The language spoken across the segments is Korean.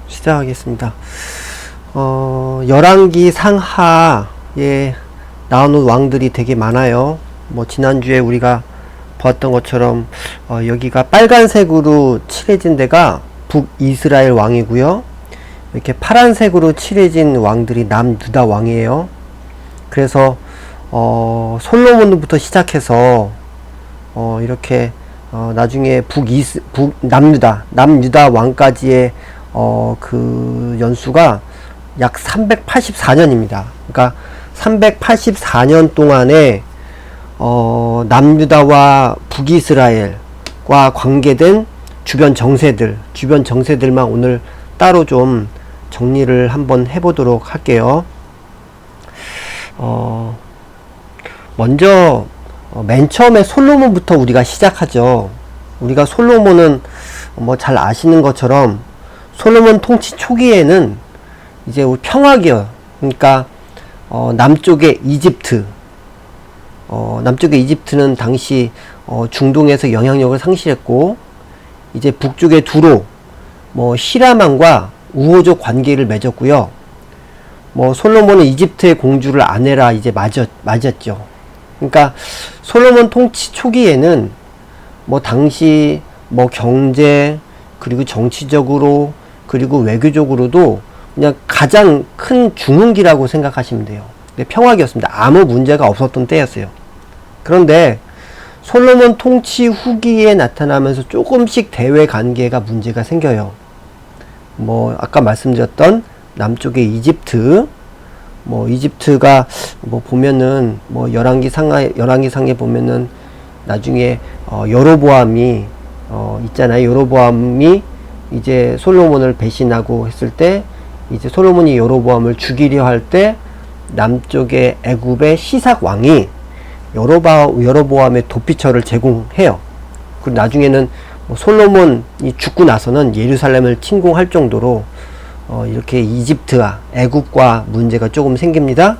시작하겠습니다. 열왕기 상하에 나오는 왕들이 되게 많아요. 뭐 지난주에 우리가 보았던 것처럼 여기가 빨간색으로 칠해진 데가 북이스라엘 왕이고요. 이렇게 파란색으로 칠해진 왕들이 남유다 왕이에요. 그래서 솔로몬부터 시작해서 이렇게 나중에 남유다 왕까지의 그 연수가 약 384년입니다. 그러니까 384년 동안에 남유다와 북이스라엘과 관계된 주변 정세들만 오늘 따로 좀 정리를 한번 해보도록 할게요. 먼저 맨 처음에 솔로몬부터 우리가 시작하죠. 우리가 솔로몬은 뭐 잘 아시는 것처럼 솔로몬 통치 초기에는 이제 평화기요. 그러니까 남쪽의 이집트는 당시 중동에서 영향력을 상실했고, 이제 북쪽의 두로 뭐 히라만과 우호적 관계를 맺었고요. 뭐 솔로몬은 이집트의 공주를 아내라 이제 맞았죠. 그러니까 솔로몬 통치 초기에는 뭐 당시 뭐 경제 그리고 정치적으로 그리고 외교적으로도 그냥 가장 큰 중흥기라고 생각하시면 돼요. 근데 평화기였습니다. 아무 문제가 없었던 때였어요. 그런데 솔로몬 통치 후기에 나타나면서 조금씩 대외 관계가 문제가 생겨요. 뭐 아까 말씀드렸던 남쪽의 이집트가 뭐 보면은 뭐 열왕기상에 보면은 나중에 여로보암이 있잖아요. 여로보암이 이제 솔로몬을 배신하고 했을 때, 이제 솔로몬이 여로보암을 죽이려 할 때 남쪽의 애굽의 시삭 왕이 여로보암의 도피처를 제공해요. 그리고 나중에는 뭐 솔로몬이 죽고 나서는 예루살렘을 침공할 정도로 이렇게 이집트와 애굽과 문제가 조금 생깁니다.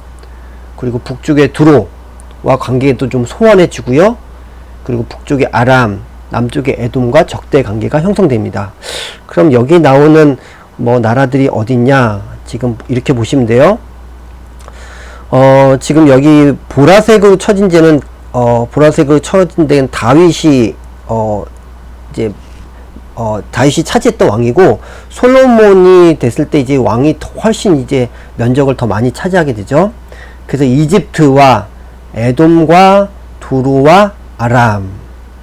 그리고 북쪽의 두로와 관계도 좀 소원해지고요. 그리고 북쪽의 아람, 남쪽의 에돔과 적대 관계가 형성됩니다. 그럼 여기 나오는 뭐 나라들이 어딨냐? 지금 이렇게 보시면 돼요. 지금 여기 보라색으로 쳐진 데는 다윗이 다윗이 차지했던 왕이고, 솔로몬이 됐을 때 이제 왕이 훨씬 이제 면적을 더 많이 차지하게 되죠. 그래서 이집트와 에돔과 두로와 아람.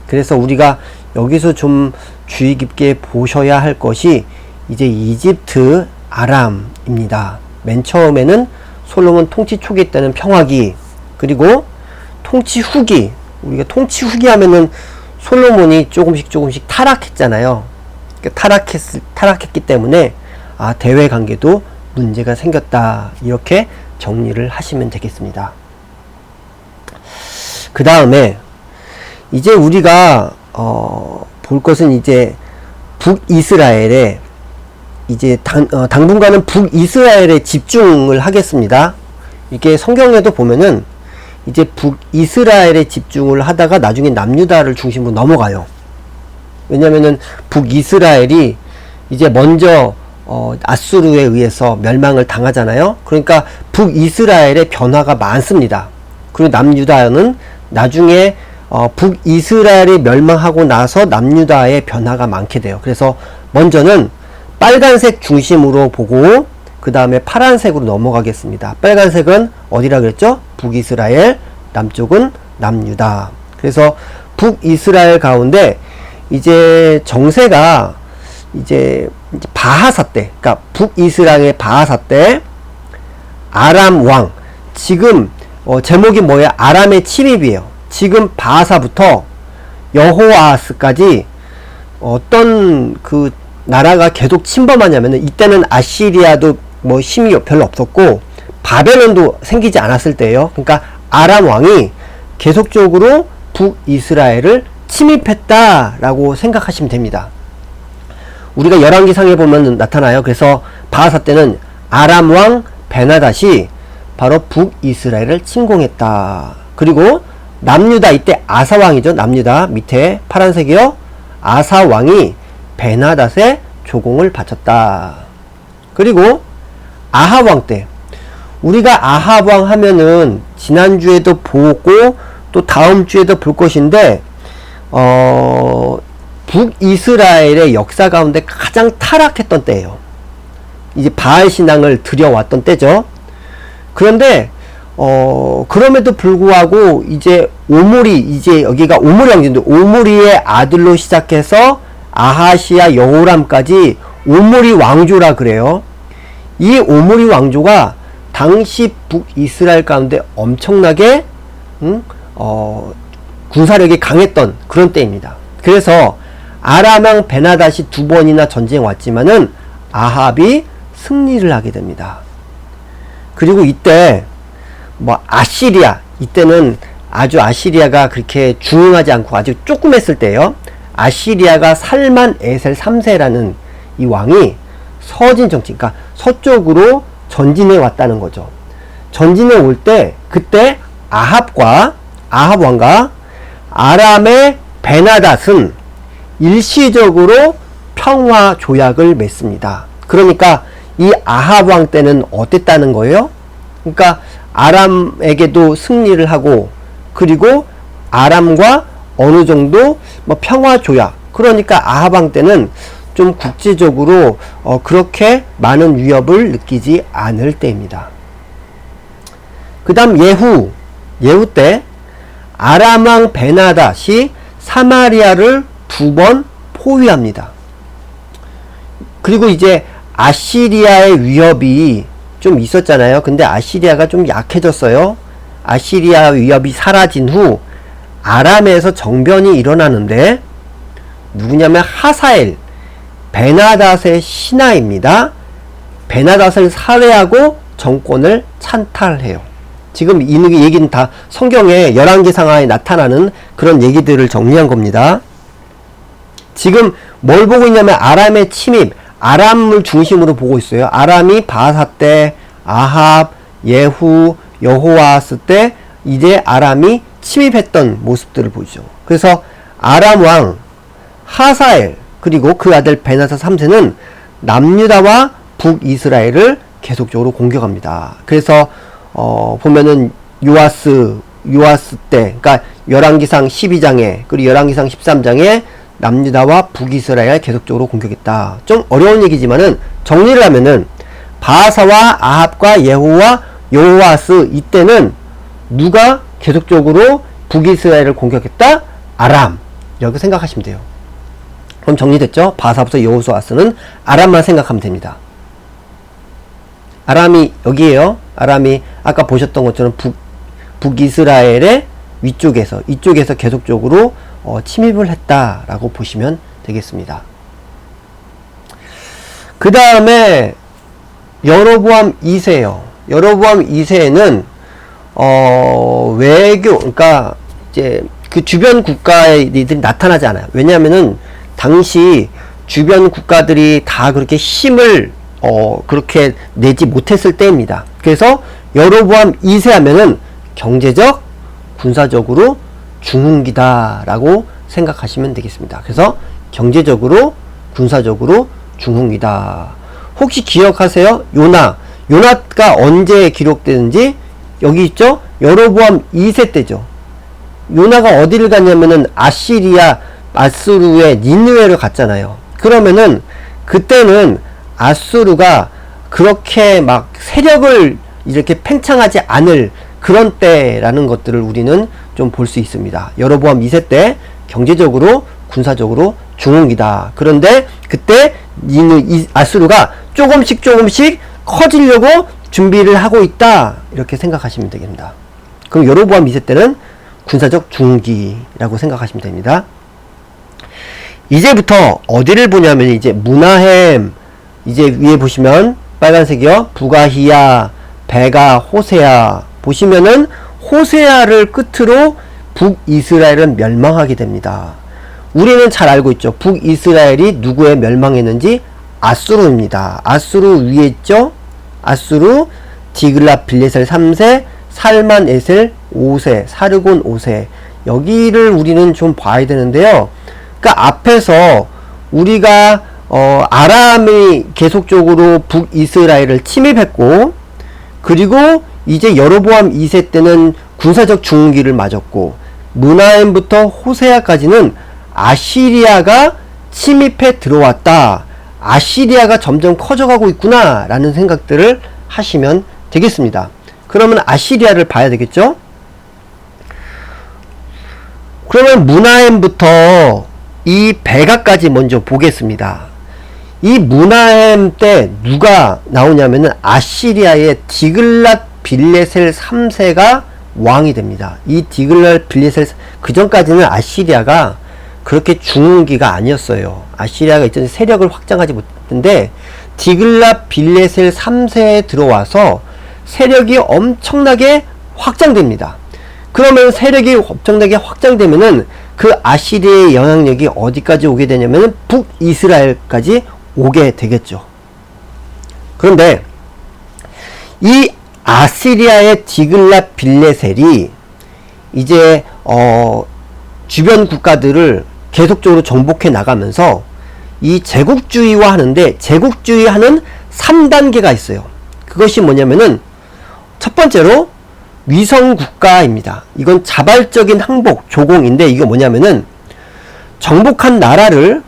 그래서 우리가 여기서 좀 주의 깊게 보셔야 할 것이 이제 이집트, 아람입니다. 맨 처음에는 솔로몬 통치 초기 때는 평화기, 그리고 통치 후기, 우리가 통치 후기 하면은 솔로몬이 조금씩 타락했잖아요. 타락했기 때문에 대외 관계도 문제가 생겼다, 이렇게 정리를 하시면 되겠습니다. 그 다음에 이제 우리가 볼 것은 이제 북이스라엘에 이제 당분간은 북이스라엘에 집중을 하겠습니다. 이게 성경에도 보면은 이제 북이스라엘에 집중을 하다가 나중에 남유다를 중심으로 넘어가요. 왜냐면은 북이스라엘이 이제 먼저 아수르에 의해서 멸망을 당하잖아요. 그러니까 북이스라엘의 변화가 많습니다. 그리고 남유다는 나중에 북이스라엘이 멸망하고 나서 남유다의 변화가 많게 돼요. 그래서 먼저는 빨간색 중심으로 보고 그 다음에 파란색으로 넘어가겠습니다. 빨간색은 어디라 그랬죠? 북이스라엘, 남쪽은 남유다. 그래서 북이스라엘 가운데 이제 정세가 이제 바하사 때, 그러니까 북이스라엘의 바하사 때 아람 왕, 지금 제목이 뭐예요? 아람의 침입이에요. 지금 바하사부터 여호아스까지 어떤 그 나라가 계속 침범하냐면은, 이때는 아시리아도 뭐 힘이 별로 없었고 바벨론도 생기지 않았을 때예요. 그러니까 아람 왕이 계속적으로 북이스라엘을 침입했다라고 생각하시면 됩니다. 우리가 열왕기상에 보면 나타나요. 그래서 바하사 때는 아람 왕 베나닷이 바로 북이스라엘을 침공했다. 그리고 남유다, 이때 아사 왕이죠. 남유다 밑에 파란색이요. 아사 왕이 베나닷의 조공을 바쳤다. 그리고 아합 왕 때, 우리가 아합 왕 하면은 지난주에도 보고 또 다음 주에도 볼 것인데 북이스라엘의 역사 가운데 가장 타락했던 때예요. 이제 바알 신앙을 들여왔던 때죠. 그런데 그럼에도 불구하고 이제 오므리, 이제 여기가 오므리 왕조인데 오므리의 아들로 시작해서 아하시아 여호람까지 오므리 왕조라 그래요. 이 오므리 왕조가 당시 북이스라엘 가운데 엄청나게 군사력이 강했던 그런 때입니다. 그래서 아람왕 베나닷이 2번이나 전쟁에 왔지만은 아합이 승리를 하게 됩니다. 그리고 이때 아시리아, 이때는 아주 아시리아가 그렇게 중흥하지 않고 아주 조금 했을 때예요. 아시리아가 살만 에셀 3세라는 이 왕이 서진 정치, 그러니까 서쪽으로 전진해 왔다는 거죠. 전진해 올 때 그때 아합 왕과 아람의 베나닷은 일시적으로 평화 조약을 맺습니다. 그러니까 이 아합 왕 때는 어땠다는 거예요? 그러니까 아람에게도 승리를 하고, 그리고 아람과 어느 정도 평화 조약, 그러니까 아합 왕 때는 좀 국제적으로 그렇게 많은 위협을 느끼지 않을 때입니다. 그 다음 예후 때 아람 왕 베나닷이 사마리아를 2번 포위합니다. 그리고 이제 아시리아의 위협이 좀 있었잖아요. 근데 아시리아가 좀 약해졌어요. 아시리아 위협이 사라진 후 아람에서 정변이 일어나는데, 누구냐면 하사엘, 베나닷의 신하입니다. 베나닷을 살해하고 정권을 찬탈해요. 지금 이 얘기는 다 성경의 열왕기상하에 나타나는 그런 얘기들을 정리한 겁니다. 지금 뭘 보고 있냐면 아람의 침입, 아람을 중심으로 보고 있어요. 아람이 바하사 때, 아합, 예후, 여호와스 때 이제 아람이 침입했던 모습들을 보죠. 그래서 아람 왕 하사엘 그리고 그 아들 베나닷 3세는 남유다와 북이스라엘을 계속적으로 공격합니다. 그래서 보면은 요아스 때, 그러니까 열왕기상 12장에 그리고 열왕기상 13장에 남유다와 북이스라엘 계속적으로 공격했다. 좀 어려운 얘기지만은 정리를 하면은 바하사와 아합과 예후와 여호와스, 이때는 누가 계속적으로 북이스라엘을 공격했다? 아람. 이렇게 생각하시면 돼요. 그럼 정리됐죠? 바하사부터 여호와스는 아람만 생각하면 됩니다. 아람이 여기에요. 아람이 아까 보셨던 것처럼 북이스라엘의 이쪽에서 계속적으로 침입을 했다라고 보시면 되겠습니다. 그 다음에 여로보암 2세요. 여로보암 2세는 외교, 그러니까 이제 그 주변 국가들이 나타나지 않아요. 왜냐하면은 당시 주변 국가들이 다 그렇게 힘을 그렇게 내지 못했을 때입니다. 그래서 여로보암 2세 하면은 경제적, 군사적으로 중흥기다 라고 생각하시면 되겠습니다. 그래서 경제적으로, 군사적으로 중흥기다. 혹시 기억하세요? 요나가 언제 기록되는지? 여기 있죠? 여로보암 2세 때죠. 요나가 어디를 갔냐면은 아수르의 니느웨를 갔잖아요. 그러면은 그때는 아수르가 그렇게 막 세력을 이렇게 팽창하지 않을 그런 때라는 것들을 우리는 좀 볼 수 있습니다. 여로보암 2세 때 경제적으로, 군사적으로 중흥기다. 그런데 그때 아수르가 조금씩 커지려고 준비를 하고 있다. 이렇게 생각하시면 되겠습니다. 그럼 여로보암 2세 때는 군사적 중흥기라고 생각하시면 됩니다. 이제부터 어디를 보냐면 이제 무나햄, 이제 위에 보시면 빨간색이요. 부가히야, 베가, 호세아 보시면은 호세아를 끝으로 북이스라엘은 멸망하게 됩니다. 우리는 잘 알고 있죠. 북이스라엘이 누구에 멸망했는지? 아수르입니다. 아수르 위에 있죠. 아수르, 디글랏 빌레셀 3세, 살만 에셀 5세, 사르곤 5세. 여기를 우리는 좀 봐야 되는데요. 그러니까 앞에서 우리가 아람이 계속적으로 북이스라엘을 침입했고, 그리고 이제 여로보암 2세 때는 군사적 중흥기를 맞았고, 므나헴부터 호세아까지는 아시리아가 침입해 들어왔다. 아시리아가 점점 커져가고 있구나 라는 생각들을 하시면 되겠습니다. 그러면 아시리아를 봐야 되겠죠? 그러면 므나헴부터 이 베가까지 먼저 보겠습니다. 이 므나헴 때 누가 나오냐면은 아시리아의 디글랏 빌레셀 3세가 왕이 됩니다. 이 디글랏 빌레셀, 그 전까지는 아시리아가 그렇게 중흥기가 아니었어요. 아시리아가 이전에 세력을 확장하지 못했는데 디글랏 빌레셀 3세에 들어와서 세력이 엄청나게 확장됩니다. 그러면 세력이 엄청나게 확장되면은 그 아시리아의 영향력이 어디까지 오게 되냐면은 북이스라엘까지 오게 되겠죠. 그런데 이 아시리아의 디글랏 빌레셀이 이제 주변 국가들을 계속적으로 정복해 나가면서 이 제국주의화 하는데, 제국주의하는 3단계가 있어요. 그것이 뭐냐면은 첫 번째로 위성국가입니다. 이건 자발적인 항복, 조공인데, 이거 뭐냐면은 정복한 나라를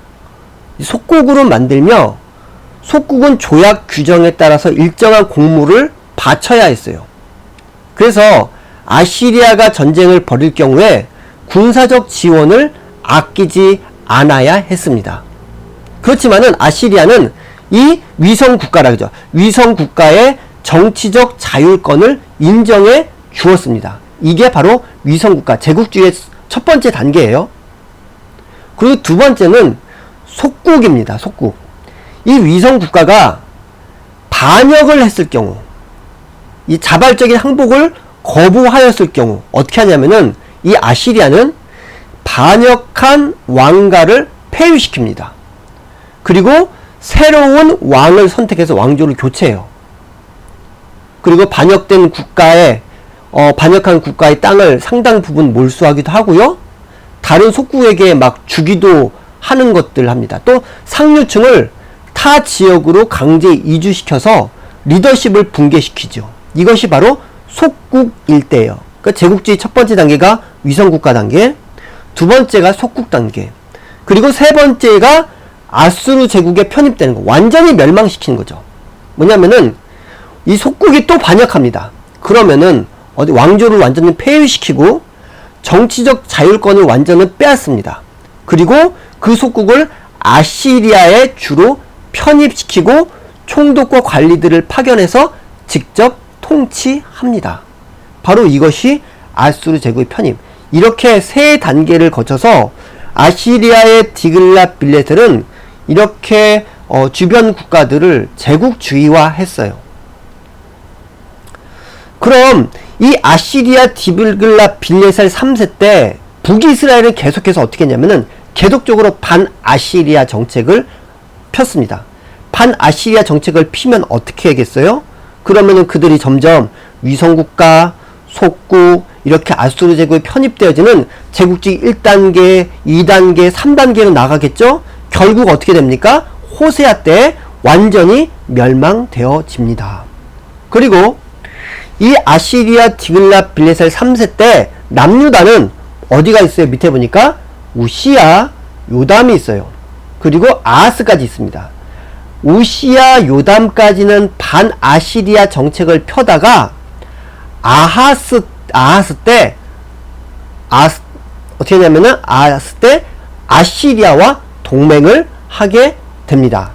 속국으로 만들며 속국은 조약 규정에 따라서 일정한 공물을 바쳐야 했어요. 그래서 아시리아가 전쟁을 벌일 경우에 군사적 지원을 아끼지 않아야 했습니다. 그렇지만은 아시리아는 이 위성국가라 그죠. 위성국가의 정치적 자율권을 인정해 주었습니다. 이게 바로 위성국가, 제국주의의 첫 번째 단계예요. 그리고 두 번째는 속국입니다. 속국. 이 위성국가가 반역을 했을 경우, 이 자발적인 항복을 거부하였을 경우 어떻게 하냐면은 이 아시리아는 반역한 왕가를 폐위시킵니다. 그리고 새로운 왕을 선택해서 왕조를 교체해요. 그리고 반역된 국가의 반역한 국가의 땅을 상당 부분 몰수하기도 하고요. 다른 속국에게 막 주기도 하는 것들 합니다. 또 상류층을 타 지역으로 강제 이주시켜서 리더십을 붕괴시키죠. 이것이 바로 속국 일대예요. 그러니까 제국주의 첫 번째 단계가 위성국가 단계, 두 번째가 속국 단계, 그리고 세 번째가 아수르 제국에 편입되는 거, 완전히 멸망시키는 거죠. 뭐냐면은 이 속국이 또 반역합니다. 그러면은 왕조를 완전히 폐위시키고 정치적 자율권을 완전히 빼앗습니다. 그리고 그 속국을 아시리아에 주로 편입시키고 총독과 관리들을 파견해서 직접 통치합니다. 바로 이것이 아수르 제국의 편입. 이렇게 세 단계를 거쳐서 아시리아의 디글랏 빌레셀은 이렇게 주변 국가들을 제국주의화 했어요. 그럼 이 아시리아 디글랏 빌레셀 3세 때 북이스라엘은 계속해서 어떻게 했냐면은 계속적으로 반아시리아 정책을 폈습니다. 반아시리아 정책을 피면 어떻게 하겠어요? 그러면은 그들이 점점 위성국가, 속국, 이렇게 아수르 제국에 편입되어지는 제국주의 1단계, 2단계, 3단계로 나가겠죠? 결국 어떻게 됩니까? 호세아 때 완전히 멸망되어집니다. 그리고 이 아시리아 디글랏 빌레셀 3세 때 남유다는 어디가 있어요? 밑에 보니까 우시야, 요담이 있어요. 그리고 아하스까지 있습니다. 우시야, 요담까지는 반아시리아 정책을 펴다가 아하스 때 어떻게 하냐면은 아하스 때 아시리아와 동맹을 하게 됩니다.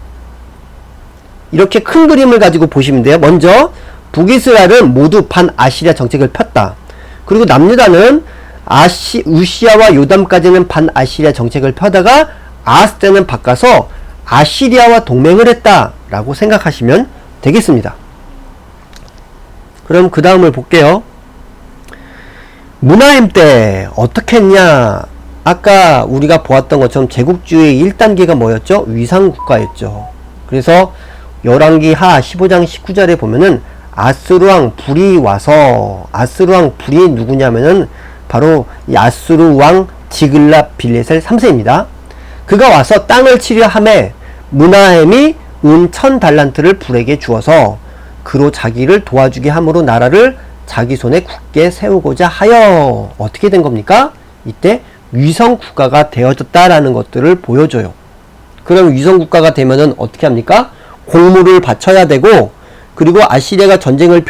이렇게 큰 그림을 가지고 보시면 돼요. 먼저 북이스라엘은 모두 반아시리아 정책을 폈다. 그리고 남유다는 우시야와 요담까지는 반아시리아 정책을 펴다가 아하스 때는 바꿔서 아시리아와 동맹을 했다 라고 생각하시면 되겠습니다. 그럼 그 다음을 볼게요. 므나헴 때 어떻게 했냐? 아까 우리가 보았던 것처럼 제국주의 1단계가 뭐였죠? 위상국가였죠. 그래서 열왕기 하 15장 19절에 보면은 아스루왕 불이 와서, 아스루왕 불이 누구냐면은 바로 이 아수르 왕 디글랏 빌레셀 3세입니다. 그가 와서 땅을 치려 하매 므나헴이 은 1000달란트를 불에게 주어서 그로 자기를 도와주게 함으로 나라를 자기 손에 굳게 세우고자 하여. 어떻게 된 겁니까? 이때 위성국가가 되어졌다라는 것들을 보여줘요. 그럼 위성국가가 되면은 어떻게 합니까? 공물을 바쳐야 되고, 그리고 아시리아가 전쟁을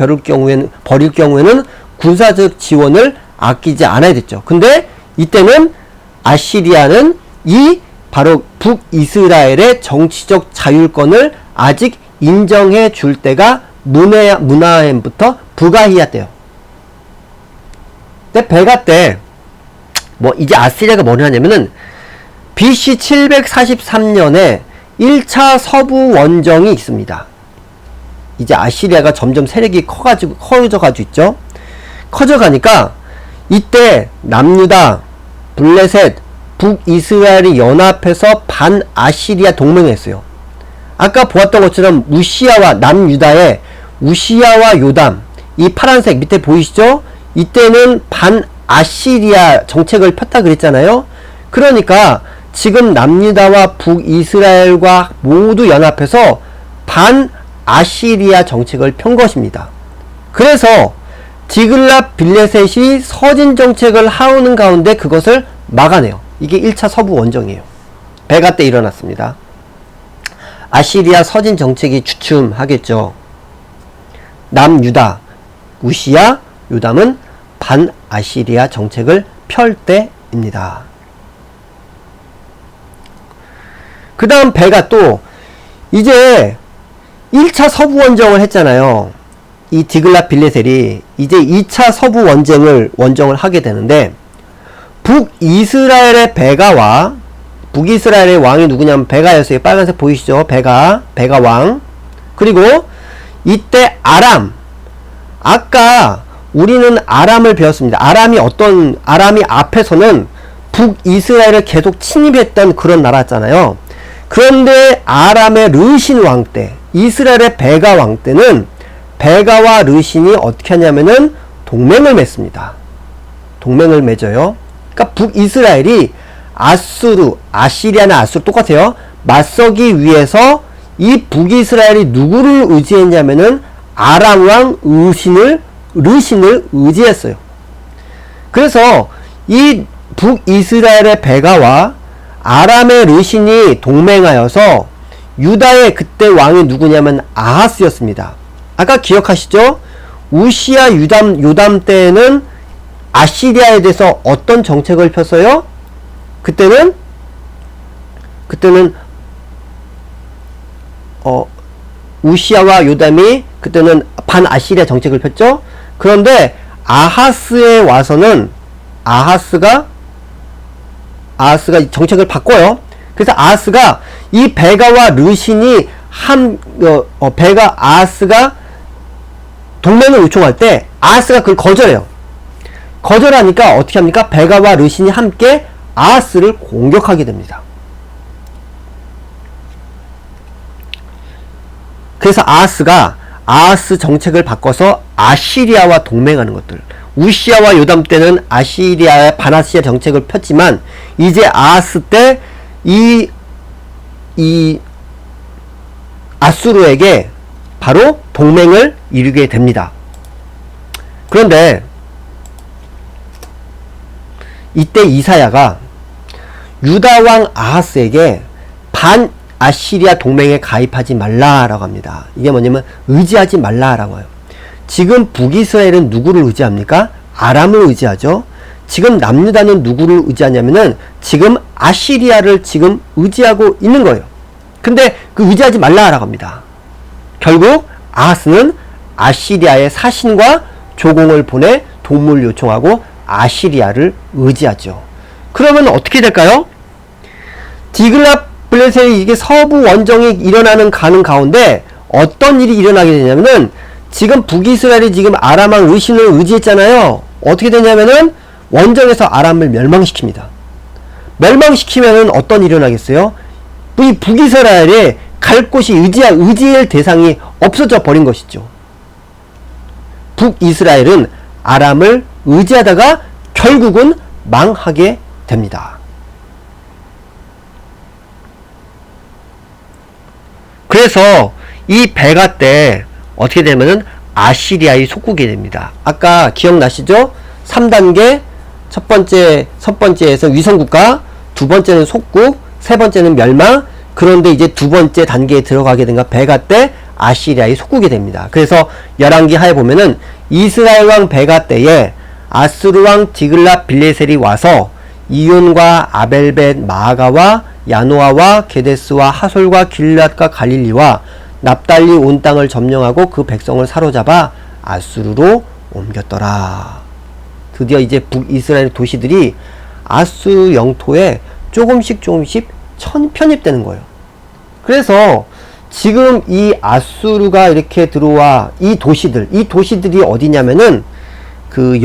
벌일 경우에는 군사적 지원을 아끼지 않아야 됐죠. 근데 이때는 아시리아는 이 바로 북이스라엘의 정치적 자율권을 아직 인정해 줄 때가 므나헴부터 부가히야 때요. 근데 베가 때 뭐 이제 아시리아가 뭘 하냐면은 BC 743년에 1차 서부 원정이 있습니다. 이제 아시리아가 점점 세력이 커져가지고 있죠. 커져가니까 이때 남유다, 블레셋, 북이스라엘이 연합해서 반아시리아 동맹을 했어요. 아까 보았던 것처럼 우시아와 남유다의 우시아와 요담, 이 파란색 밑에 보이시죠? 이때는 반아시리아 정책을 폈다 그랬잖아요. 그러니까 지금 남유다와 북이스라엘과 모두 연합해서 반아시리아 정책을 편 것입니다. 그래서 디글랏 빌레셋이 서진 정책을 하오는 가운데 그것을 막아내요. 이게 1차 서부 원정이에요. 베가 때 일어났습니다. 아시리아 서진 정책이 주춤하겠죠. 남유다, 우시아, 요담은 반아시리아 정책을 펼 때입니다. 그 다음 베가 또 이제 1차 서부 원정을 했잖아요. 이 디글랏 빌레셀이 이제 2차 서부 원정을 하게 되는데, 북이스라엘의 베가와 북이스라엘의 왕이 누구냐면 베가였어요. 빨간색 보이시죠? 베가 왕. 그리고 이때 아람. 아까 우리는 아람을 배웠습니다. 아람이 앞에서는 북이스라엘을 계속 침입했던 그런 나라였잖아요. 그런데 아람의 르신 왕 때, 이스라엘의 베가 왕 때는 베가와 르신이 어떻게 하냐면은 동맹을 맺습니다. 동맹을 맺어요. 그러니까 북이스라엘이 아시리아나 아수르 똑같아요. 맞서기 위해서 이 북이스라엘이 누구를 의지했냐면은 아람 왕 르신을 의지했어요. 그래서 이 북이스라엘의 베가와 아람의 르신이 동맹하여서 유다의 그때 왕이 누구냐면 아하스였습니다. 아까 기억하시죠? 우시아 요담 때에는 아시리아에 대해서 어떤 정책을 폈어요? 그때는 우시아와 요담이 그때는 반아시리아 정책을 폈죠. 그런데 아하스에 와서는 아하스가 정책을 바꿔요. 그래서 아하스가 이 베가와 르신이 아하스가 동맹을 요청할 때 아하스가 그걸 거절해요. 거절하니까 어떻게 합니까? 베가와 르신이 함께 아하스를 공격하게 됩니다. 그래서 아하스 정책을 바꿔서 아시리아와 동맹하는 것들. 우시아와 요담 때는 아시리아의 반아시리아 정책을 폈지만 이제 아하스 때 이 아수르에게 바로 동맹을 이루게 됩니다. 그런데 이때 이사야가 유다왕 아하스에게 반아시리아 동맹에 가입하지 말라라고 합니다. 이게 뭐냐면 의지하지 말라라고 해요. 지금 북이스라엘은 누구를 의지합니까? 아람을 의지하죠. 지금 남유다는 누구를 의지하냐면은 지금 아시리아를 지금 의지하고 있는 거예요. 근데 그 의지하지 말라라고 합니다. 결국 아하스는 아시리아의 사신과 조공을 보내 도움을 요청하고 아시리아를 의지하죠. 그러면 어떻게 될까요? 디글랏 빌레셀이 이게 서부 원정이 가는 가운데 어떤 일이 일어나게 되냐면은 지금 북이스라엘이 지금 아람 왕 르신을 의지했잖아요. 어떻게 되냐면은 원정에서 아람을 멸망시킵니다. 멸망시키면은 어떤 일이 일어나겠어요? 이 북이스라엘에 갈 곳이 의지할 대상이 없어져 버린 것이죠. 북이스라엘은 아람을 의지하다가 결국은 망하게 됩니다. 그래서 이 배가 때 어떻게 되면은 아시리아의 속국이 됩니다. 아까 기억나시죠? 3단계 첫 번째에서 위성국가, 두 번째는 속국, 세 번째는 멸망. 그런데 이제 두 번째 단계에 들어가게 된가 베가 때 아시리아의 속국이 됩니다. 그래서 열왕기 하에 보면은 이스라엘 왕 베가 때에 아수르 왕 디글랏 빌레셀이 와서 이온과 아벨벳 마아가와 야노아와 게데스와 하솔과 길앗과 갈릴리와 납달리 온 땅을 점령하고 그 백성을 사로잡아 아수르로 옮겼더라. 드디어 이제 북이스라엘 도시들이 아수르 영토에 조금씩 편입되는 거예요. 그래서 지금 이 아수르가 이렇게 들어와 이 도시들이 어디냐면은 그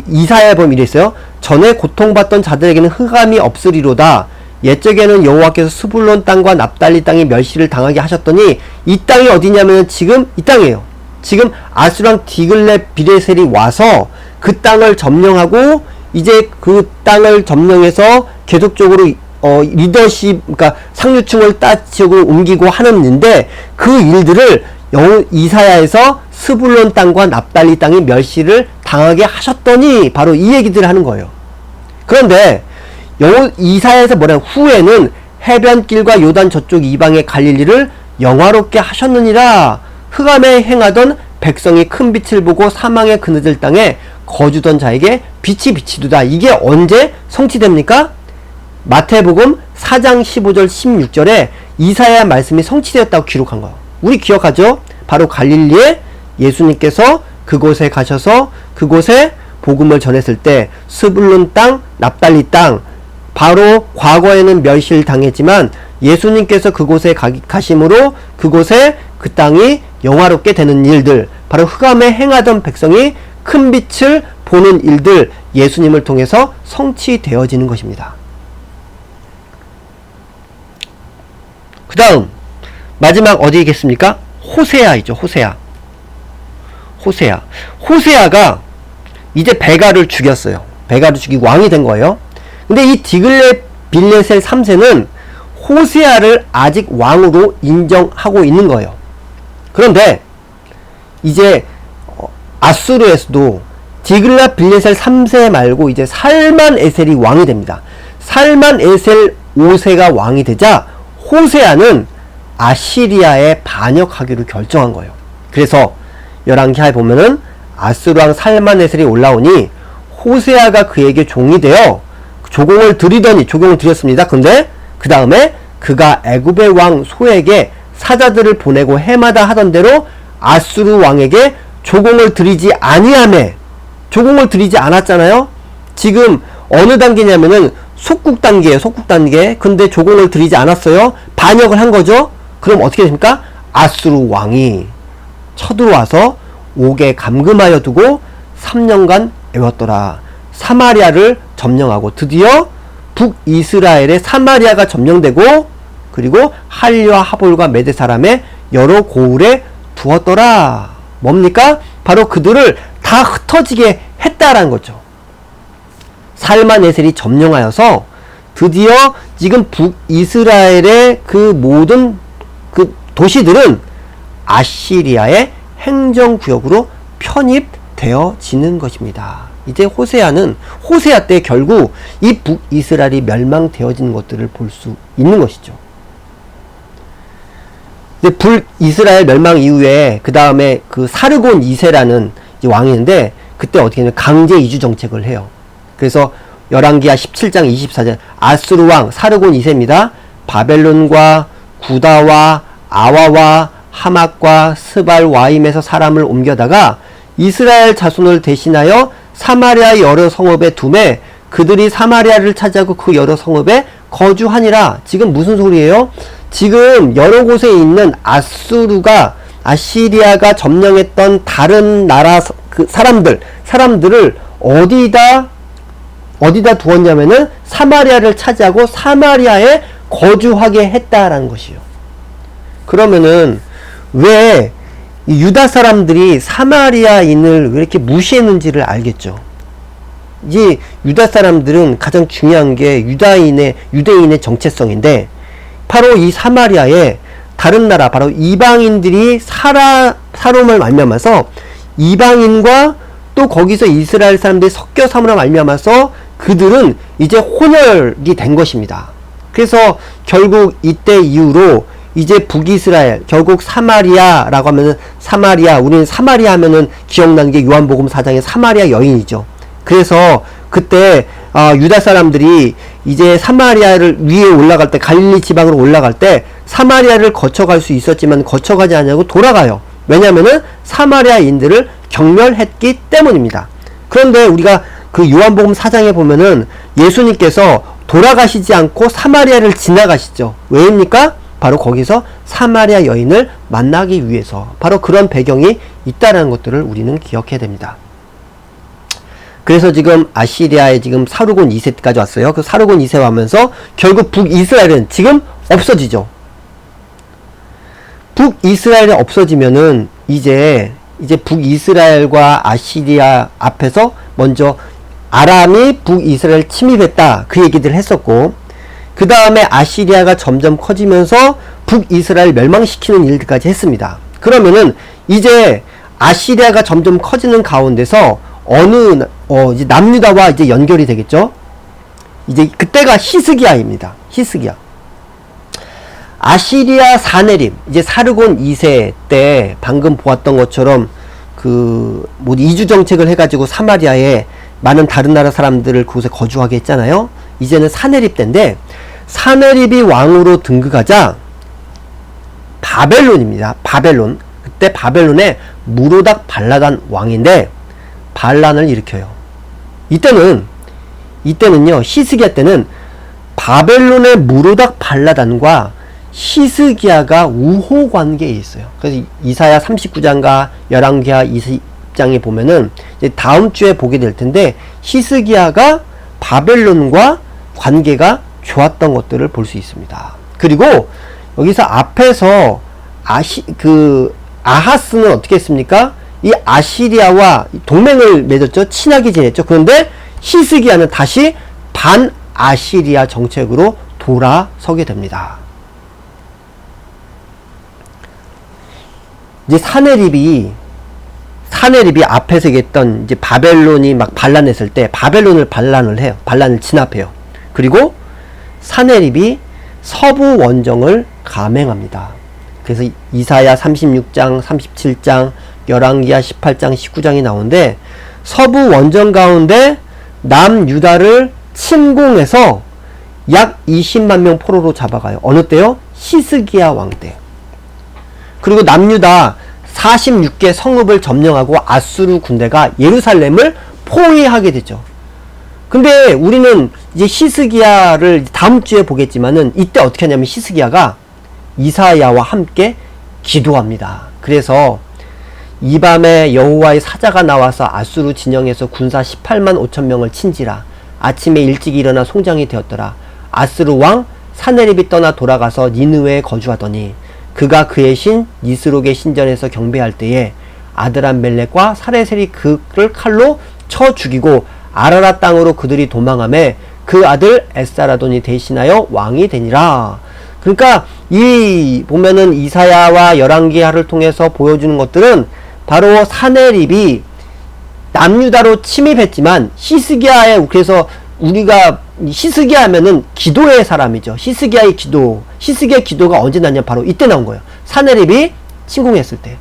이사야에 보면 이랬어요. 전에 고통받던 자들에게는 흑암이 없으리로다. 옛적에는 여호와께서 스불론 땅과 납달리 땅이 멸시를 당하게 하셨더니 이 땅이 어디냐면 지금 이 땅이에요. 지금 아수르랑 디글렛 비레셀이 와서 그 땅을 점령하고 이제 그 땅을 점령해서 계속적으로 리더십, 그러니까 상류층을 따지고 옮기고 하는 일인데 그 일들을 이사야에서 스불론 땅과 납달리 땅이 멸시를 당하게 하셨더니 바로 이 얘기들을 하는 거예요. 그런데 이사야에서 뭐냐면 후에는 해변길과 요단 저쪽 이방의 갈릴리를 영화롭게 하셨느니라. 흑암에 행하던 백성이 큰 빛을 보고 사망의 그늘질 땅에 거주던 자에게 빛이 비치도다. 이게 언제 성취됩니까? 마태복음 4장 15절 16절에 이사야 말씀이 성취되었다고 기록한 거예요. 우리 기억하죠? 바로 갈릴리에 예수님께서 그곳에 가셔서 그곳에 복음을 전했을 때 스불론 땅, 납달리 땅, 바로 과거에는 멸시를 당했지만 예수님께서 그곳에 가심으로 그곳에 그 땅이 영화롭게 되는 일들, 바로 흑암에 행하던 백성이 큰 빛을 보는 일들, 예수님을 통해서 성취되어지는 것입니다. 그 다음 마지막 어디겠습니까? 호세아이죠. 호세아가 이제 베가를 죽였어요. 베가를 죽이고 왕이 된 거예요. 근데 이 디글렛 빌레셀 3세는 호세아를 아직 왕으로 인정하고 있는 거예요. 그런데 이제 아수르에서도 디글랏 빌레셀 3세 말고 이제 살만 에셀이 왕이 됩니다. 살만 에셀 5세가 왕이 되자 호세아는 아시리아에 반역하기로 결정한 거예요. 그래서 열왕기하에 보면은 아수르 왕 살만 에셀이 올라오니 호세아가 그에게 종이 되어 조공을 드렸습니다. 근데 그 다음에 그가 애굽의 왕 소에게 사자들을 보내고 해마다 하던 대로 아수르 왕에게 조공을 드리지 않았잖아요. 지금 어느 단계냐면은 속국 단계예요. 근데 조공을 드리지 않았어요. 반역을 한 거죠. 그럼 어떻게 됩니까? 아수르 왕이 쳐들어와서 옥에 감금하여 두고 3년간 애웠더라. 사마리아를 점령하고 드디어 북이스라엘의 사마리아가 점령되고 그리고 할리와 하볼과 메대 사람의 여러 고을에 두었더라. 뭡니까? 바로 그들을 다 흩어지게 했다라는 거죠. 살만에셀이 점령하여서 드디어 지금 북이스라엘의 그 모든 그 도시들은 아시리아의 행정구역으로 편입되어지는 것입니다. 이제 호세아 때 결국 이 북이스라엘이 멸망되어지는 것들을 볼 수 있는 것이죠. 북이스라엘 멸망 이후에 그 다음에 그 사르곤 2세라는 왕이 있는데 그때 어떻게 하냐면 강제 이주 정책을 해요. 그래서 열왕기하 17장 24절 아수르 왕 사르곤 2세입니다. 바벨론과 구다와 아와와 하맛과 스발 와임에서 사람을 옮겨다가 이스라엘 자손을 대신하여 사마리아 여러 성읍에 두매 그들이 사마리아를 차지하고 그 여러 성읍에 거주하니라. 지금 무슨 소리예요? 지금 여러 곳에 있는 아시리아가 점령했던 다른 나라 그 사람들을 어디다 두었냐면은 사마리아를 차지하고 사마리아에 거주하게 했다라는 것이요. 그러면은 왜 유다 사람들이 사마리아인을 왜 이렇게 무시했는지를 알겠죠. 이 유다 사람들은 가장 중요한 게 유대인의 정체성인데 바로 이 사마리아에 다른 나라 바로 이방인들이 살아옴을 말미암아서 이방인과 또 거기서 이스라엘 사람들이 섞여 삼으로 말미암아서 그들은 이제 혼혈이 된 것입니다. 그래서 결국 이때 이후로 이제 북이스라엘, 결국 사마리아라고 하면은 사마리아, 우리는 사마리아 하면은 기억나는 게 요한복음 4장의 사마리아 여인이죠. 그래서 그때 유다 사람들이 이제 사마리아를 위에 올라갈 때, 갈릴리 지방으로 올라갈 때 사마리아를 거쳐갈 수 있었지만 거쳐가지 않냐고 돌아가요. 왜냐면은 사마리아인들을 경멸했기 때문입니다. 그런데 우리가 그 요한복음 4장에 보면은 예수님께서 돌아가시지 않고 사마리아를 지나가시죠. 왜입니까? 바로 거기서 사마리아 여인을 만나기 위해서, 바로 그런 배경이 있다는 것들을 우리는 기억해야 됩니다. 그래서 지금 아시리아에 지금 사르곤 2세까지 왔어요. 그 사르곤 2세 하면서 결국 북이스라엘은 지금 없어지죠. 북이스라엘이 없어지면은 이제 북이스라엘과 아시리아 앞에서 먼저 아람이 북이스라엘 침입했다, 그 얘기들을 했었고, 그 다음에 아시리아가 점점 커지면서 북이스라엘 멸망시키는 일들까지 했습니다. 그러면은 이제 아시리아가 점점 커지는 가운데서 이제 남유다와 이제 연결이 되겠죠. 이제 그때가 히스기야입니다. 히스기야. 아시리아 사네립, 이제 사르곤 2세 때 방금 보았던 것처럼 이주 정책을 해가지고 사마리아에 많은 다른 나라 사람들을 그곳에 거주하게 했잖아요. 이제는 사네립 때인데, 사네립이 왕으로 등극하자 바벨론입니다. 바벨론. 그때 바벨론의 무로닥 발라단 왕인데 반란을 일으켜요. 이때는요, 히스기야 때는 바벨론의 무로닥 발라단과 히스기야가 우호 관계에 있어요. 그래서 이사야 39장과 열왕기하 20장에 보면은 이제 다음 주에 보게 될 텐데, 히스기야가 바벨론과 관계가 좋았던 것들을 볼 수 있습니다. 그리고 여기서 앞에서 아하스는 어떻게 했습니까? 이 아시리아와 동맹을 맺었죠. 친하게 지냈죠. 그런데 히스기야는 다시 반아시리아 정책으로 돌아서게 됩니다. 이제 사네립이 앞에서 얘기했던 이제 바벨론이 막 반란했을 때 바벨론을 반란을 해요. 반란을 진압해요. 그리고 사네립이 서부 원정을 감행합니다. 그래서 이사야 36장, 37장, 열왕기하 18장, 19장이 나오는데, 서부 원정 가운데 남유다를 침공해서 약 20만 명 포로로 잡아가요. 어느 때요? 히스기야 왕 때. 그리고 남유다 46개 성읍을 점령하고 아수르 군대가 예루살렘을 포위하게 되죠. 근데 우리는 이제 히스기야를 다음 주에 보겠지만은, 이때 어떻게 하냐면 히스기야가 이사야와 함께 기도합니다. 그래서 이 밤에 여호와의 사자가 나와서 아수르 진영에서 군사 18만 5천 명을 친지라. 아침에 일찍 일어나 송장이 되었더라. 아수르 왕 사네립이 떠나 돌아가서 니느웨에 거주하더니, 그가 그의 신 니스록의 신전에서 경배할 때에 아드람멜렉과 사레셀이 그를 칼로 쳐 죽이고 아라라 땅으로 그들이 도망하매 그 아들 에스라돈이 대신하여 왕이 되니라. 그러니까 이 보면은 이사야와 열왕기하를 통해서 보여주는 것들은 바로 사네립이 남유다로 침입했지만 히스기야의, 그래서 우리가 히스기야 하면은 기도의 사람이죠. 히스기야의 기도가 언제 났냐, 바로 이때 나온 거예요. 사네립이 침공했을 때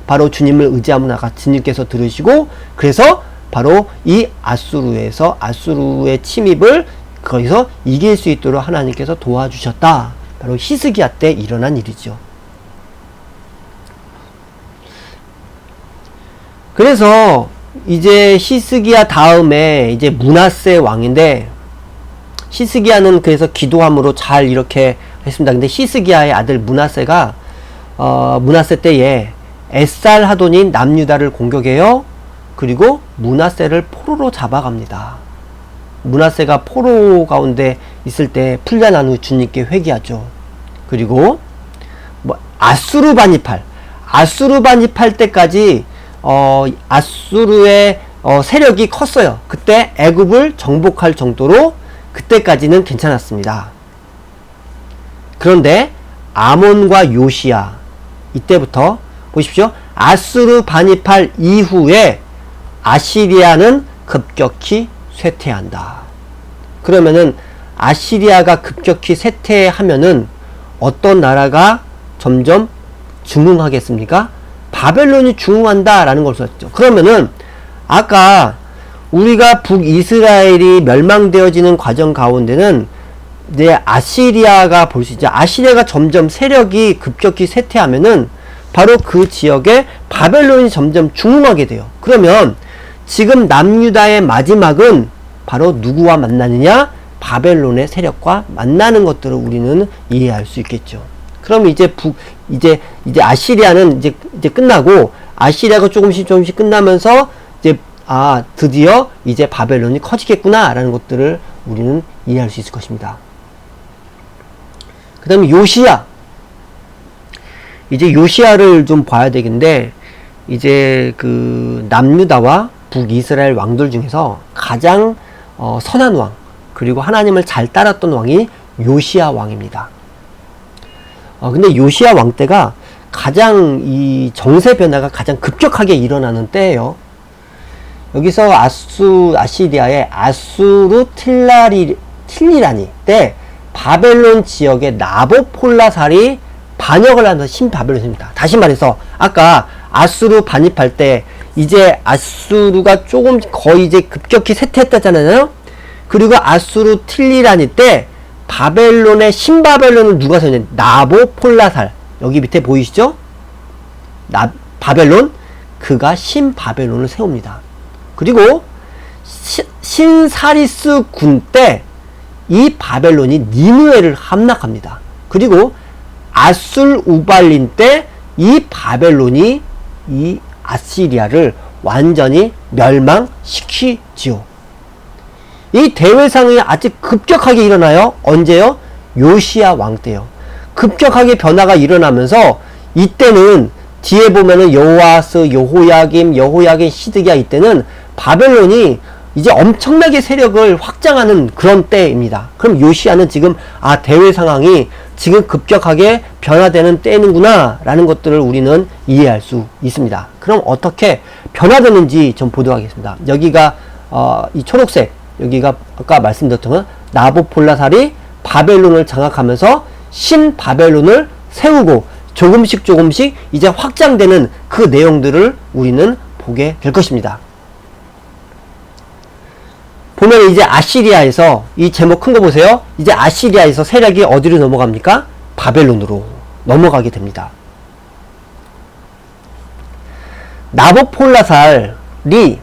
바로 주님을 의지하면 아까 주님께서 들으시고, 그래서 바로 이 아수르의 침입을 거기서 이길 수 있도록 하나님께서 도와주셨다. 바로 히스기야 때 일어난 일이죠. 그래서 이제 히스기야 다음에 이제 므낫세 왕인데, 히스기야는 그래서 기도함으로 잘 이렇게 했습니다. 근데 히스기야의 아들 므낫세가 므낫세 때에 에살하돈인 남유다를 공격해요. 그리고 므낫세를 포로로 잡아갑니다. 므낫세가 포로 가운데 있을 때 풀려난 후 주님께 회개하죠. 그리고 아수르 반입할 때까지 아수르의 세력이 컸어요. 그때 애굽을 정복할 정도로 그때까지는 괜찮았습니다. 그런데 아몬과 요시야, 이때부터 보십시오. 아수르 반입할 이후에 아시리아는 급격히 쇠퇴한다. 그러면은 아시리아가 급격히 쇠퇴하면은 어떤 나라가 점점 중흥하겠습니까? 바벨론이 중흥한다라는 걸 썼죠. 그러면은 아까 우리가 북이스라엘이 멸망되어지는 과정 가운데는 이제 아시리아가 볼 수 있죠. 아시리아가 점점 세력이 급격히 쇠퇴하면은 바로 그 지역에 바벨론이 점점 중흥하게 돼요. 그러면 지금 남유다의 마지막은 바로 누구와 만나느냐? 바벨론의 세력과 만나는 것들을 우리는 이해할 수 있겠죠. 그럼 이제 이제 아시리아는 이제 끝나고, 아시리아가 조금씩 끝나면서 이제 드디어 이제 바벨론이 커지겠구나라는 것들을 우리는 이해할 수 있을 것입니다. 그 다음에 요시야. 이제 요시야를 좀 봐야 되겠는데, 이제 그 남유다와 북이스라엘 왕들 중에서 가장 선한 왕, 그리고 하나님을 잘 따랐던 왕이 요시야 왕입니다. 근데 요시야 왕 때가 가장 이 정세 변화가 가장 급격하게 일어나는 때예요. 여기서 아시리아의 아수르 틸리라니 때 바벨론 지역의 나보폴라살이 반역을 하면서 신바벨론입니다. 다시 말해서 아까 아수르 반입할 때 이제 아수르가 조금 거의 이제 급격히 쇠퇴했다잖아요. 그리고 아수르 틸리라니 때 바벨론의 신바벨론을 누가 세우냐? 나보폴라살. 여기 밑에 보이시죠? 바벨론, 그가 신바벨론을 세웁니다. 그리고 신사리스 군 때 이 바벨론이 니느웨를 함락합니다. 그리고 아술 우발린 때 이 바벨론이 이 아시리아를 완전히 멸망시키지요. 이 대회상이 아주 급격하게 일어나요. 언제요? 요시야 왕 때요. 급격하게 변화가 일어나면서 이때는 뒤에 보면은 여호아스, 여호야김, 시드기야, 이때는 바벨론이 이제 엄청나게 세력을 확장하는 그런 때입니다. 그럼 요시야는 지금 대외 상황이 지금 급격하게 변화되는 때는구나 라는 것들을 우리는 이해할 수 있습니다. 그럼 어떻게 변화되는지 좀 보도록 하겠습니다. 여기가 이 초록색, 여기가 아까 말씀드렸던 건 나보폴라살이 바벨론을 장악하면서 신바벨론을 세우고 조금씩 이제 확장되는 그 내용들을 우리는 보게 될 것입니다. 보면 이제 아시리아에서, 이 제목 큰 거 보세요. 이제 아시리아에서 세력이 어디로 넘어갑니까? 바벨론으로 넘어가게 됩니다. 나보폴라살이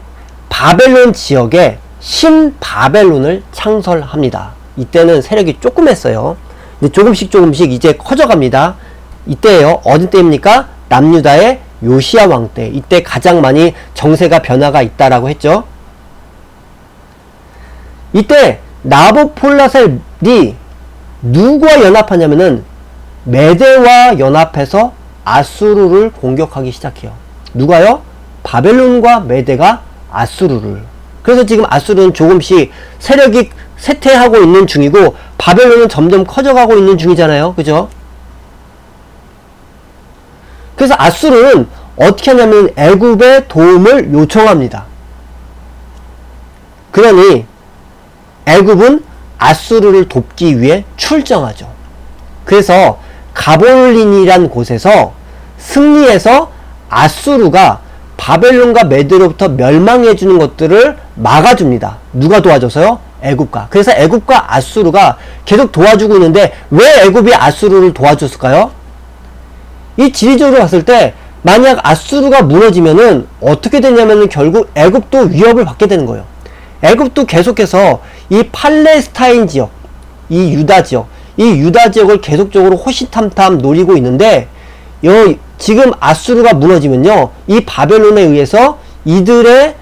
바벨론 지역에 신바벨론을 창설합니다. 이때는 세력이 조그맸어요. 근데 조금씩 이제 커져갑니다. 이때예요. 어느 때입니까? 남유다의 요시야 왕 때. 이때 가장 많이 정세가 변화가 있다라고 했죠. 이때 나보폴라살이 누구와 연합하냐면은 메대와 연합해서 아수르를 공격하기 시작해요. 누가요? 바벨론과 메대가 아수르를. 그래서 지금 아수르는 조금씩 세력이 쇠퇴하고 있는 중이고 바벨론은 점점 커져가고 있는 중이잖아요. 그죠? 그래서 아수르는 어떻게 하냐면 애굽의 도움을 요청합니다. 그러니 애굽은 아수르를 돕기 위해 출정하죠. 그래서 가볼린이란 곳에서 승리해서 아수르가 바벨론과 메대로부터 멸망해주는 것들을 막아줍니다. 누가 도와줘서요? 애굽과. 그래서 애굽과 아수르가 계속 도와주고 있는데 왜 애굽이 아수르를 도와줬을까요? 이 지리적으로 봤을 때 만약 아수르가 무너지면은 어떻게 되냐면은 결국 애굽도 위협을 받게 되는 거예요. 애굽도 계속해서 이 팔레스타인 지역, 이 유다 지역을 계속적으로 호시탐탐 노리고 있는데 지금 아수르가 무너지면요, 이 바벨론에 의해서 이들의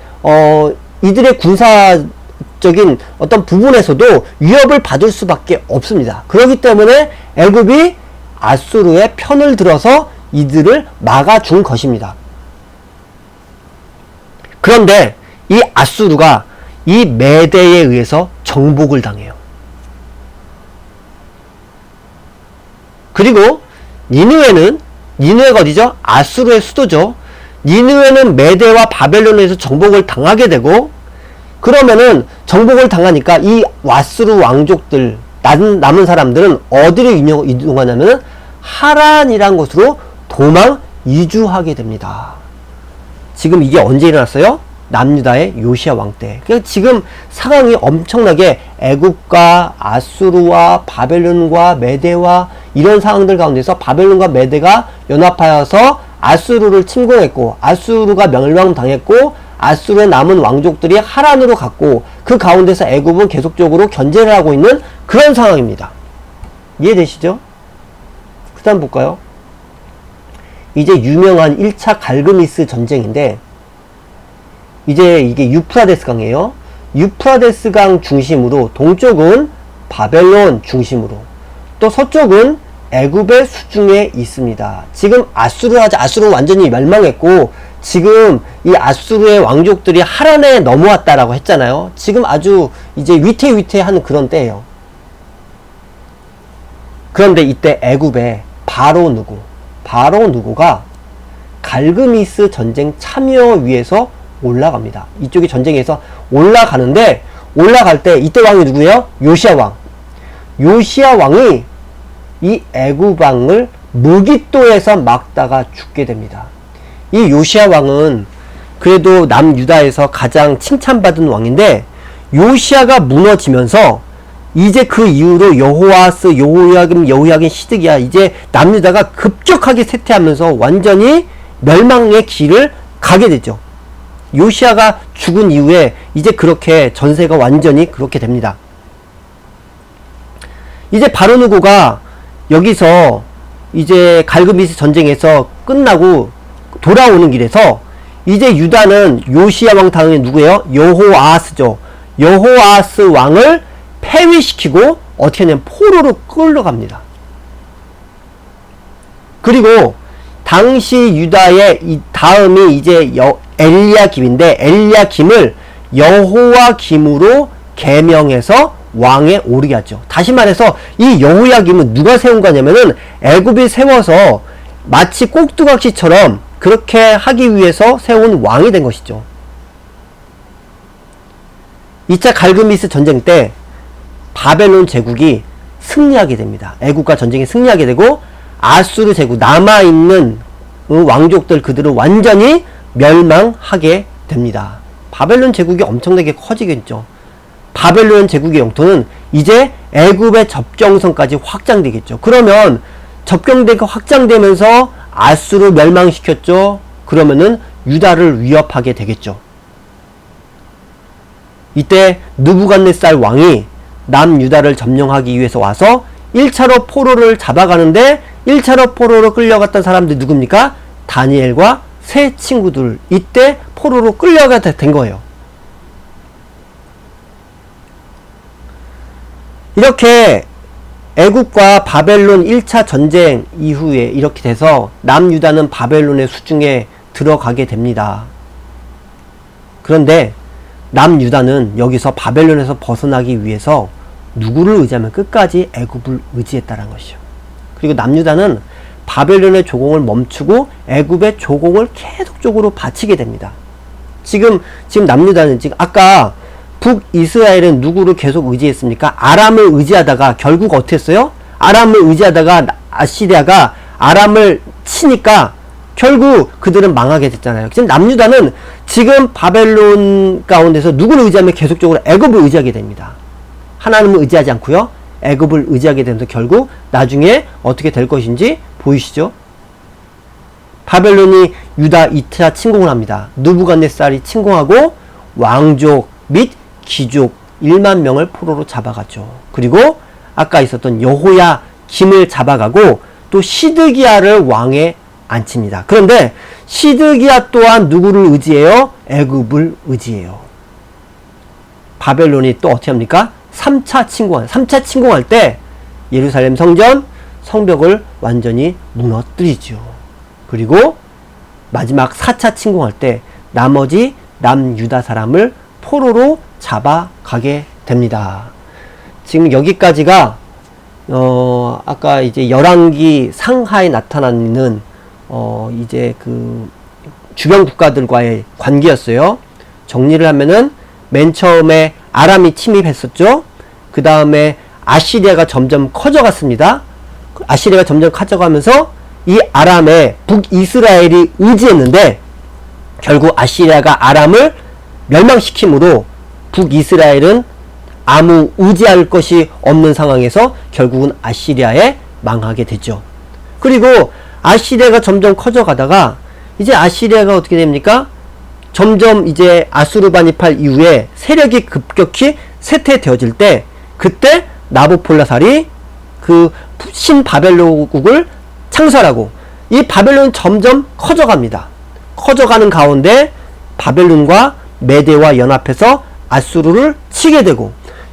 군사적인 어떤 부분에서도 위협을 받을 수밖에 없습니다. 그렇기 때문에 애굽이 아수르의 편을 들어서 이들을 막아준 것입니다. 그런데 이 아수르가 이 메대에 의해서 정복을 당해요. 그리고 니느웨가 어디죠? 아수르의 수도죠. 니느웨는 메대와 바벨론에서 정복을 당하게 되고, 그러면은 정복을 당하니까 이 와스루 왕족들, 남은 사람들은 어디로 이동하냐면은 하란이란 곳으로 도망 이주하게 됩니다. 지금 이게 언제 일어났어요? 남유다의 요시야 왕 때. 그러니까 지금 상황이 엄청나게 애굽과 아수르와 바벨론과 메대와 이런 상황들 가운데서 바벨론과 메대가 연합하여서 아수르를 침공했고, 아수르가 멸망당했고, 아수르의 남은 왕족들이 하란으로 갔고, 그 가운데서 애굽은 계속적으로 견제를 하고 있는 그런 상황입니다. 이해되시죠? 그 다음 볼까요? 이제 유명한 1차 갈그미스 전쟁인데, 이제 이게 유프라데스 강이에요. 유프라데스 강 중심으로, 동쪽은 바벨론 중심으로, 또 서쪽은 애굽의 수중에 있습니다. 지금 아수르는 완전히 멸망했고, 지금 이 아수르의 왕족들이 하란에 넘어왔다라고 했잖아요. 지금 아주 이제 위태위태한 그런 때예요. 그런데 이때 애굽의 바로 누구가 갈그미스 전쟁 참여위에서 올라갑니다. 이쪽이 전쟁에서 올라가는데, 올라갈 때 이때 왕이 누구예요? 요시야 왕. 요시야 왕이 이 애굽 왕을 무깃도에서 막다가 죽게 됩니다. 이 요시야 왕은 그래도 남유다에서 가장 칭찬받은 왕인데, 요시야가 무너지면서 이제 그 이후로 여호아스, 여호야긴, 시드기야, 이제 남유다가 급격하게 쇠퇴하면서 완전히 멸망의 길을 가게 되죠. 요시야가 죽은 이후에 이제 그렇게 전세가 완전히 그렇게 됩니다. 이제 바로누고가 여기서 이제 갈그미스 전쟁에서 끝나고 돌아오는 길에서 이제 유다는 요시야 왕 다음에 누구예요? 여호아스죠. 여호아스 왕을 폐위시키고 어떻게 하냐면 포로로 끌려갑니다. 그리고 당시 유다의 이 다음이 이제 엘리야김인데, 엘리야김을 여호와김으로 개명해서 왕에 오르게 하죠. 다시 말해서 이 여호야김은 누가 세운 거냐면은 애굽이 세워서 마치 꼭두각시처럼 그렇게 하기 위해서 세운 왕이 된 것이죠. 2차 갈그미스 전쟁 때 바벨론 제국이 승리하게 됩니다. 애국과 전쟁에 승리하게 되고, 아수르 제국, 남아있는 왕족들 그들은 완전히 멸망하게 됩니다. 바벨론 제국이 엄청나게 커지겠죠. 바벨론 제국의 영토는 이제 애굽의 접경선까지 확장되겠죠. 그러면 접경대가 확장되면서 아수르 멸망시켰죠. 그러면은 유다를 위협하게 되겠죠. 이때 느부갓네살 왕이 남유다를 점령하기 위해서 와서 1차로 포로를 잡아가는데, 1차로 포로로 끌려갔던 사람들이 누굽니까? 다니엘과 세 친구들, 이때 포로로 끌려가게 된 거예요. 이렇게 애국과 바벨론 1차 전쟁 이후에 이렇게 돼서 남유다는 바벨론의 수중에 들어가게 됩니다. 그런데 남유다는 여기서 바벨론에서 벗어나기 위해서 누구를 의지하면 끝까지 애굽을 의지했다는 것이죠. 그리고 남유다는 바벨론의 조공을 멈추고 애굽의 조공을 계속적으로 바치게 됩니다. 지금 남유다는 지금 아까 북이스라엘은 누구를 계속 의지했습니까? 아람을 의지하다가 결국 어떻게 했어요? 아람을 의지하다가 아시리아가 아람을 치니까 결국 그들은 망하게 됐잖아요. 지금 남유다는 지금 바벨론 가운데서 누구를 의지하면 계속적으로 애굽을 의지하게 됩니다. 하나님을 의지하지 않고요, 애굽을 의지하게 되면서 결국 나중에 어떻게 될 것인지 보이시죠? 바벨론이 유다 2차 침공을 합니다. 느부갓네살이 침공하고 왕족 및 귀족 1만 명을 포로로 잡아갔죠. 그리고 아까 있었던 여호야김을 잡아가고 또 시드기야를 왕에 앉힙니다. 그런데 시드기야 또한 누구를 의지해요? 애굽을 의지해요. 바벨론이 또 어떻게 합니까? 3차 침공할 때 예루살렘 성전, 성벽을 완전히 무너뜨리죠. 그리고 마지막 4차 침공할 때 나머지 남유다 사람을 포로로 잡아가게 됩니다. 지금 여기까지가 아까 이제 열왕기 상하에 나타나는 이제 그 주변 국가들과의 관계였어요. 정리를 하면은 맨 처음에 아람이 침입했었죠. 그 다음에 아시리아가 점점 커져갔습니다. 아시리아가 점점 커져가면서 이 아람에 북이스라엘이 의지했는데 결국 아시리아가 아람을 멸망시키므로 북이스라엘은 아무 의지할 것이 없는 상황에서 결국은 아시리아에 망하게 되죠. 그리고 아시리아가 점점 커져가다가 이제 아시리아가 어떻게 됩니까? 점점 이제 아수르바니팔 이후에 세력이 급격히 쇠퇴되어질 때 그때 나부콜라살이 그 신바벨론국을 창설하고 이 바벨론은 점점 커져갑니다. 커져가는 가운데 바벨론과 메대와 연합해서 아수르를 치게 되고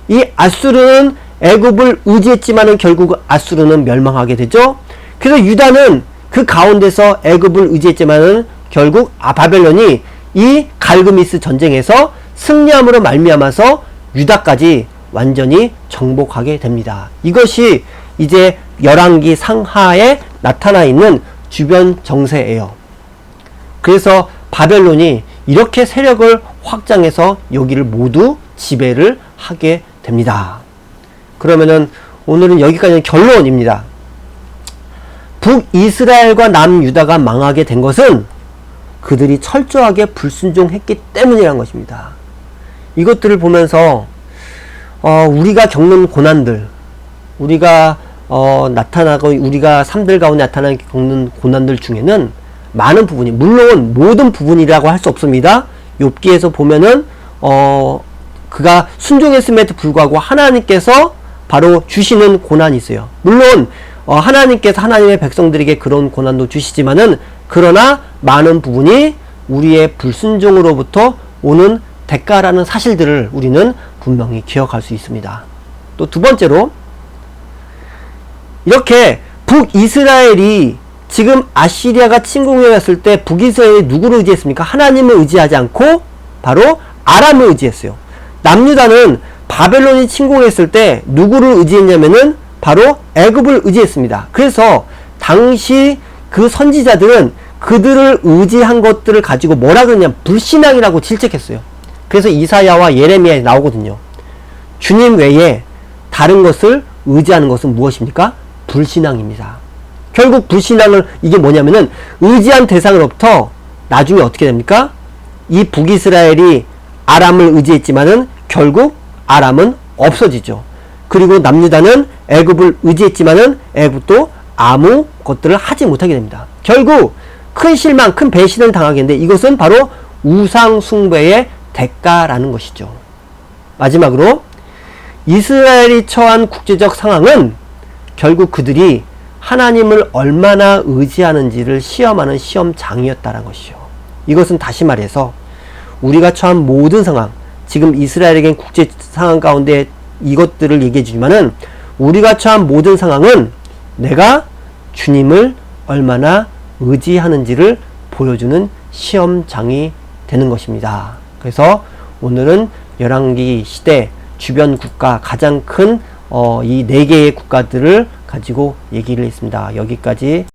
이 아수르는 애굽을 의지했지만은 결국 아수르는 멸망하게 되죠. 그래서 유다는 그 가운데서 애굽을 의지했지만은 결국 바벨론이 이 갈그미스 전쟁에서 승리함으로 말미암아서 유다까지 완전히 정복하게 됩니다. 이것이 이제 열왕기 상하에 나타나 있는 주변 정세예요. 그래서 바벨론이 이렇게 세력을 확장해서 여기를 모두 지배를 하게 됩니다. 그러면은 오늘은 여기까지는 결론입니다. 북이스라엘과 남유다가 망하게 된 것은 그들이 철저하게 불순종했기 때문이라는 것입니다. 이것들을 보면서 우리가 겪는 고난들, 우리가 나타나고 우리가 삶들 가운데 나타나는 겪는 고난들 중에는 많은 부분이, 물론 모든 부분이라고 할 수 없습니다. 욥기에서 보면은 그가 순종했음에도 불구하고 하나님께서 바로 주시는 고난이 있어요. 물론 하나님께서 하나님의 백성들에게 그런 고난도 주시지만은 그러나 많은 부분이 우리의 불순종으로부터 오는 대가라는 사실들을 우리는 분명히 기억할 수 있습니다. 또 두 번째로 이렇게 북이스라엘이 지금 아시리아가 침공해 왔을 때 북이스라엘이 누구를 의지했습니까? 하나님을 의지하지 않고 바로 아람을 의지했어요. 남유다는 바벨론이 침공했을 때 누구를 의지했냐면은 바로 애굽을 의지했습니다. 그래서 당시 그 선지자들은 그들을 의지한 것들을 가지고 뭐라 그러냐, 불신앙이라고 질책했어요. 그래서 이사야와 예레미야에 나오거든요. 주님 외에 다른 것을 의지하는 것은 무엇입니까? 불신앙입니다. 결국 불신앙을, 이게 뭐냐면은 의지한 대상으로부터 나중에 어떻게 됩니까? 이 북이스라엘이 아람을 의지했지만은 결국 아람은 없어지죠. 그리고 남유다는 애굽을 의지했지만은 애굽도 아무 것들을 하지 못하게 됩니다. 결국 큰 실망, 큰 배신을 당하게 되는데 이것은 바로 우상 숭배의 대가라는 것이죠. 마지막으로 이스라엘이 처한 국제적 상황은 결국 그들이 하나님을 얼마나 의지하는지를 시험하는 시험장이었다는 것이요. 이것은 다시 말해서 우리가 처한 모든 상황, 지금 이스라엘에겐 국제 상황 가운데 이것들을 얘기해 주지만은 우리가 처한 모든 상황은 내가 주님을 얼마나 의지하는지를 보여주는 시험장이 되는 것입니다. 그래서 오늘은 열왕기 시대 주변 국가 가장 큰 이 4개의 국가들을 가지고 얘기를 했습니다. 여기까지